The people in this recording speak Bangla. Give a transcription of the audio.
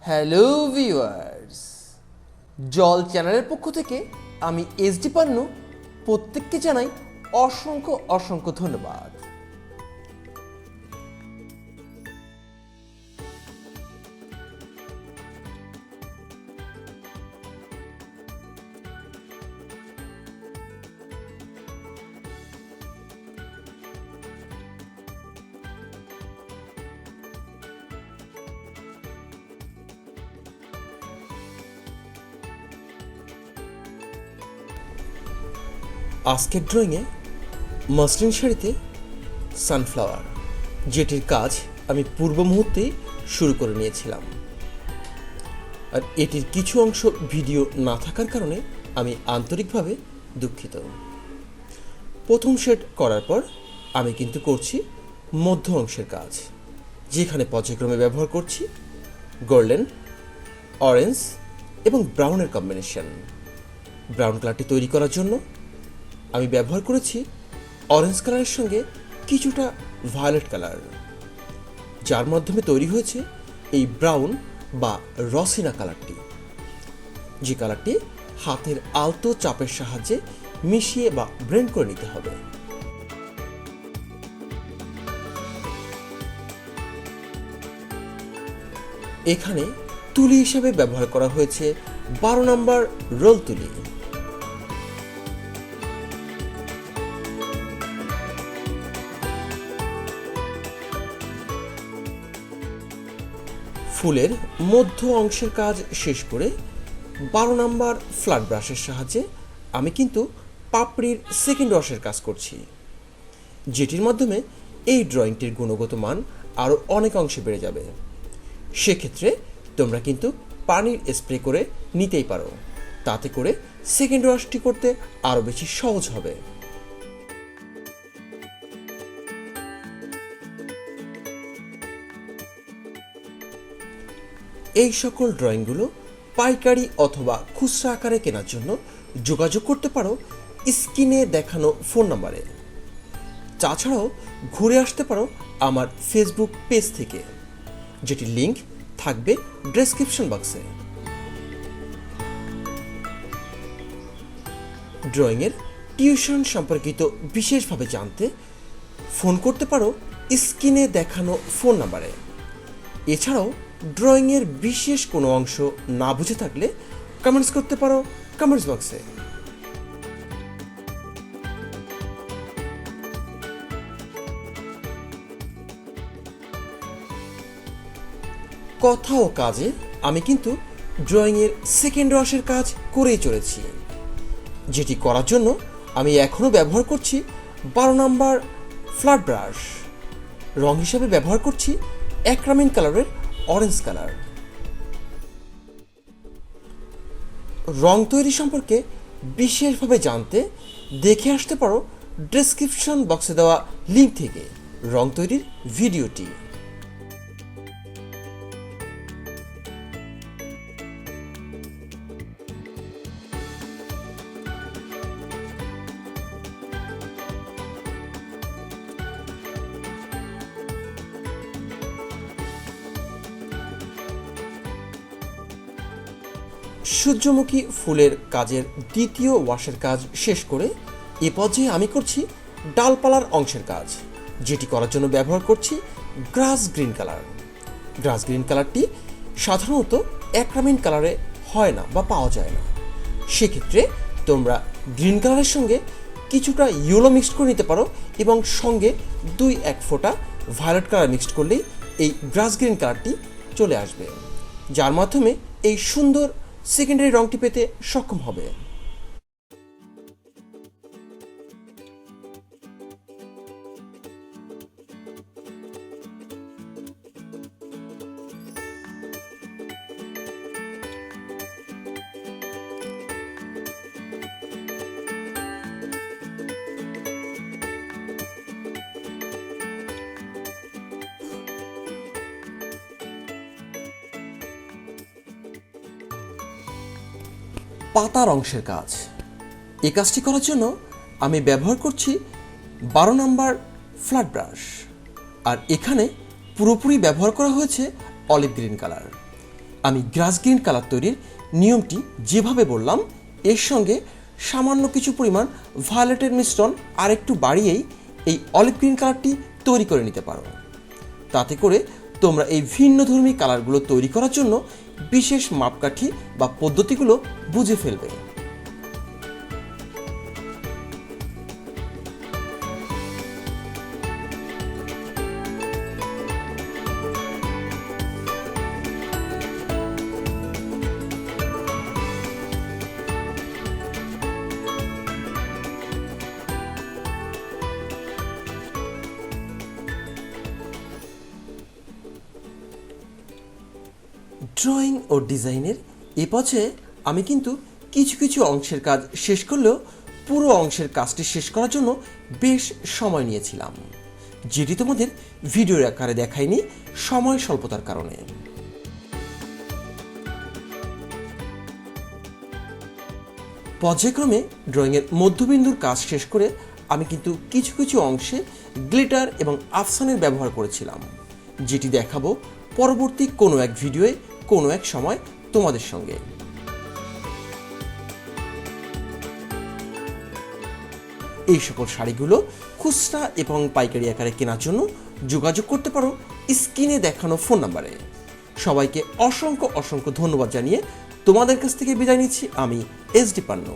হ্যালো ভিউয়ার্স, জল চ্যানেলের পক্ষ থেকে আমি এসডি পান্নু প্রত্যেককে জানাই অসংখ্য অসংখ্য ধন্যবাদ। আজকের ড্রয়িংয়ে মসলিন শাড়িতে সানফ্লাওয়ার, যেটির কাজ আমি পূর্ব মুহূর্তেই শুরু করে নিয়েছিলাম, আর এটির কিছু অংশ ভিডিও না থাকার কারণে আমি আন্তরিকভাবে দুঃখিত। প্রথম শেড করার পর আমি কিন্তু করছি মধ্য অংশের কাজ, যেখানে পর্যায়ক্রমে ব্যবহার করছি গোল্ডেন, অরেঞ্জ এবং ব্রাউনের কম্বিনেশন। ব্রাউন কালারটি তৈরি করার জন্য আমি ব্যবহার করেছি অরেঞ্জ কালারের সঙ্গে কিছুটা ভায়োলেট কালার, যার মাধ্যমে তৈরি হয়েছে এই ব্রাউন বা রসিনা কালারটি, যে কালারটি হাতের আলতো চাপের সাহায্যে মিশিয়ে বা ব্লেন্ড করে নিতে হবে। এখানে তুলি হিসেবে ব্যবহার করা হয়েছে 12 নম্বর রোল তুলি। ফুলের মধ্য অংশের কাজ শেষ করে 12 নম্বর ফ্ল্যাট ব্রাশের সাহায্যে আমি কিন্তু পাপড়ির সেকেন্ড ওয়াশের কাজ করছি, যেটির মাধ্যমে এই ড্রয়িংটির গুণগত মান আরও অনেক অংশে বেড়ে যাবে। সেক্ষেত্রে তোমরা কিন্তু পানির স্প্রে করে নিতেই পারো, তাতে করে সেকেন্ড ওয়াশটি করতে আরও বেশি সহজ হবে। এই সকল ড্রয়িংগুলো পাইকারি অথবা খুচরা আকারে কেনার জন্য যোগাযোগ করতে পারো স্ক্রিনে দেখানো ফোন নাম্বারে। তাছাড়াও ঘুরে আসতে পারো আমার ফেসবুক পেজ থেকে, যেটির লিংক থাকবে ডেসক্রিপশন বক্সে। ড্রয়িংয়ের টিউশন সম্পর্কিত বিশেষভাবে জানতে ফোন করতে পারো স্ক্রিনে দেখানো ফোন নাম্বারে। এছাড়াও ড্রয়িংয়ের বিশেষ কোনো অংশ না বুঝে থাকলে কমেন্টস করতে পারো কমেন্টস বক্সে। কথা ও কাজে আমি কিন্তু ড্রয়িংয়ের সেকেন্ড ওয়াশের কাজ করেই চলেছি, যেটি করার জন্য আমি এখনও ব্যবহার করছি 12 নম্বর ফ্ল্যাট ব্রাশ। রং হিসাবে ব্যবহার করছি অ্যাক্রামিন কালারের অরেঞ্জ কালার। রং তৈরি সম্পর্কে বিশেষভাবে জানতে দেখে আসতে পারো ডেসক্রিপশন বক্সে দেওয়া লিঙ্ক থেকে রং তৈরির ভিডিওটি। সূর্যমুখী ফুলের কাজের দ্বিতীয় ওয়াশের কাজ শেষ করে এ পর্যায়ে আমি করছি ডালপালার অংশের কাজ, যেটি করার জন্য ব্যবহার করছি গ্রাস গ্রিন কালার। গ্রাস গ্রিন কালারটি সাধারণত অ্যাক্রামিন কালারে হয় না বা পাওয়া যায় না। সেক্ষেত্রে তোমরা গ্রিন কালারের সঙ্গে কিছুটা ইয়েলো মিক্সড করে নিতে পারো এবং সঙ্গে 2-1 ফোঁটা ভায়োলেট কালার মিক্সড করলেই এই গ্রাস গ্রিন কালারটি চলে আসবে, যার মাধ্যমে এই সুন্দর সেকেন্ডারি রংটি পেতে সক্ষম হবে। পাতার অংশের কাজ, এই কাজটি করার জন্য আমি ব্যবহার করছি 12 নম্বর ফ্ল্যাট ব্রাশ, আর এখানে পুরোপুরি ব্যবহার করা হয়েছে অলিভ গ্রিন কালার। আমি গ্রাস গ্রিন কালার তৈরির নিয়মটি যেভাবে বললাম, এর সঙ্গে সামান্য কিছু পরিমাণ ভায়োলেটের মিশ্রণ আর একটু বাড়িয়েই এই অলিভ গ্রিন কালারটি তৈরি করে নিতে পারো। তাতে করে তোমরা এই ভিন্নধর্মী কালারগুলো তৈরি করার জন্য বিশেষ মাপকাঠি বা পদ্ধতিগুলো বুঝে ফেলবে। ড্রয়িং ও ডিজাইনের এ পর্যায়ে আমি কিন্তু কিছু কিছু অংশের কাজ শেষ করলেও পুরো অংশের কাজটি শেষ করার জন্য বেশ সময় নিয়েছিলাম, যেটি তোমাদের ভিডিওর আকারে দেখাইনি সময় স্বল্পতার কারণে। পর্যায়ক্রমে ড্রয়িংয়ের মধ্যবিন্দুর কাজ শেষ করে আমি কিন্তু কিছু কিছু অংশে গ্লিটার এবং আফসানের ব্যবহার করেছিলাম, যেটি দেখাবো পরবর্তী কোনো এক ভিডিওয়ে কোনো এক সময় তোমাদের সঙ্গে। এই সকল শাড়িগুলো খুচরা এবং পাইকারি আকারে কেনার জন্য যোগাযোগ করতে পারো স্ক্রিনে দেখানো ফোন নাম্বারে। সবাইকে অসংখ্য অসংখ্য ধন্যবাদ জানিয়ে তোমাদের কাছ থেকে বিদায় নিচ্ছি আমি SD পান্নু।